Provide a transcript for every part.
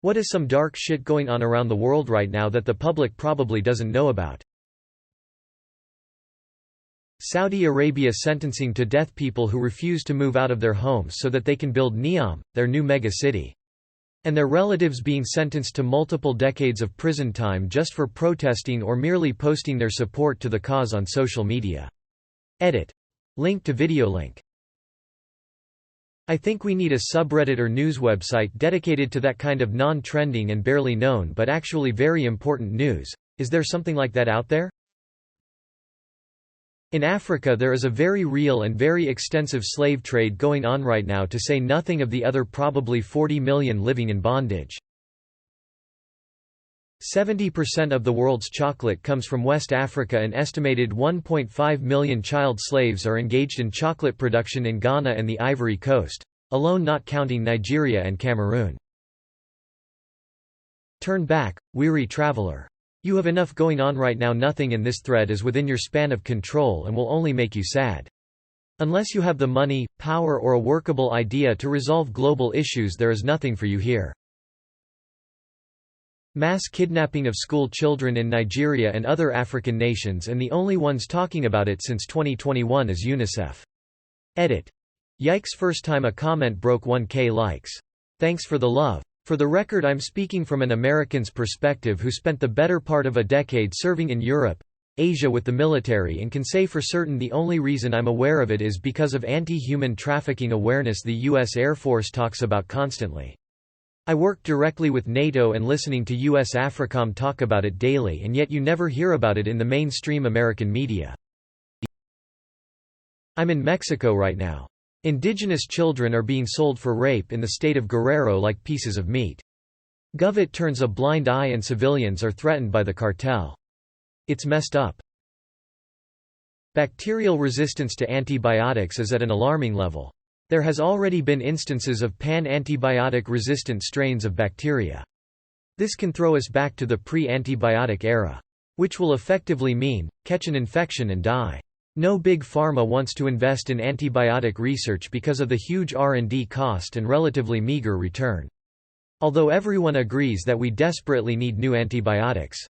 What is some dark shit going on around the world right now that the public probably doesn't know about? Saudi Arabia sentencing to death people who refuse to move out of their homes so that they can build Neom, their new mega-city. And their relatives being sentenced to multiple decades of prison time just for protesting or merely posting their support to the cause on social media. Edit. Link to video link. I think we need a subreddit or news website dedicated to that kind of non-trending and barely known but actually very important news. Is there something like that out there? In Africa there is a very real and very extensive slave trade going on right now, to say nothing of the other probably 40 million living in bondage. 70% of the world's chocolate comes from West Africa. An estimated 1.5 million child slaves are engaged in chocolate production in Ghana and the Ivory Coast, alone, not counting Nigeria and Cameroon. Turn back, weary traveler. You have enough going on right now. Nothing in this thread is within your span of control and will only make you sad. Unless you have the money, power, or a workable idea to resolve global issues, there is nothing for you here. Mass kidnapping of school children in Nigeria and other African nations, and the only ones talking about it since 2021 is UNICEF. Edit. Yikes, first time a comment broke 1K likes. Thanks for the love. For the record, I'm speaking from an American's perspective who spent the better part of a decade serving in Europe, Asia with the military, and can say for certain the only reason I'm aware of it is because of anti-human trafficking awareness the U.S. Air Force talks about constantly. I work directly with NATO and listening to U.S. AFRICOM talk about it daily, and yet you never hear about it in the mainstream American media. I'm in Mexico right now. Indigenous children are being sold for rape in the state of Guerrero like pieces of meat. Govit turns a blind eye and civilians are threatened by the cartel. It's messed up. Bacterial resistance to antibiotics is at an alarming level. There has already been instances of pan-antibiotic resistant strains of bacteria. This can throw us back to the pre-antibiotic era. Which will effectively mean, catch an infection and die. No big pharma wants to invest in antibiotic research because of the huge R&D cost and relatively meager return. Although everyone agrees that we desperately need new antibiotics.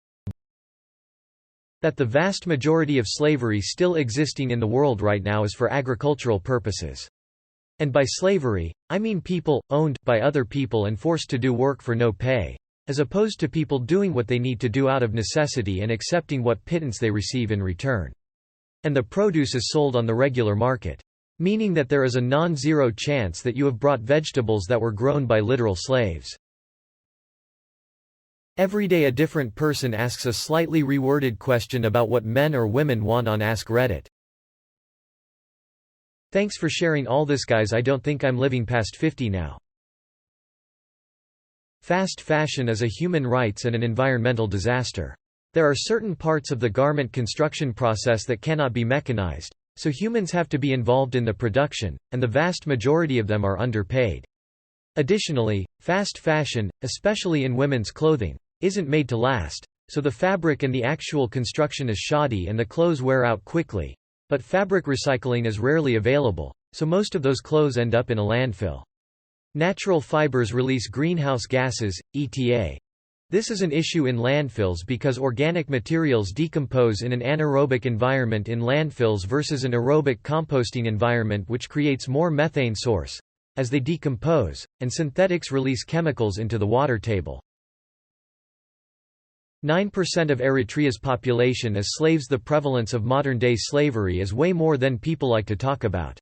That the vast majority of slavery still existing in the world right now is for agricultural purposes. And by slavery, I mean people, owned by other people and forced to do work for no pay, as opposed to people doing what they need to do out of necessity and accepting what pittance they receive in return. And the produce is sold on the regular market. Meaning that there is a non-zero chance that you have brought vegetables that were grown by literal slaves. Every day a different person asks a slightly reworded question about what men or women want on Ask Reddit. Thanks for sharing all this, guys. I don't think I'm living past 50 now. Fast fashion is a human rights and an environmental disaster. There are certain parts of the garment construction process that cannot be mechanized, so humans have to be involved in the production, and the vast majority of them are underpaid. Additionally, fast fashion, especially in women's clothing, isn't made to last, so the fabric and the actual construction is shoddy and the clothes wear out quickly. But fabric recycling is rarely available, so most of those clothes end up in a landfill. Natural fibers release greenhouse gases, ETA. This is an issue in landfills because organic materials decompose in an anaerobic environment in landfills versus an aerobic composting environment, which creates more methane source as they decompose, and synthetics release chemicals into the water table. 9% of Eritrea's population as slaves. The prevalence of modern-day slavery is way more than people like to talk about.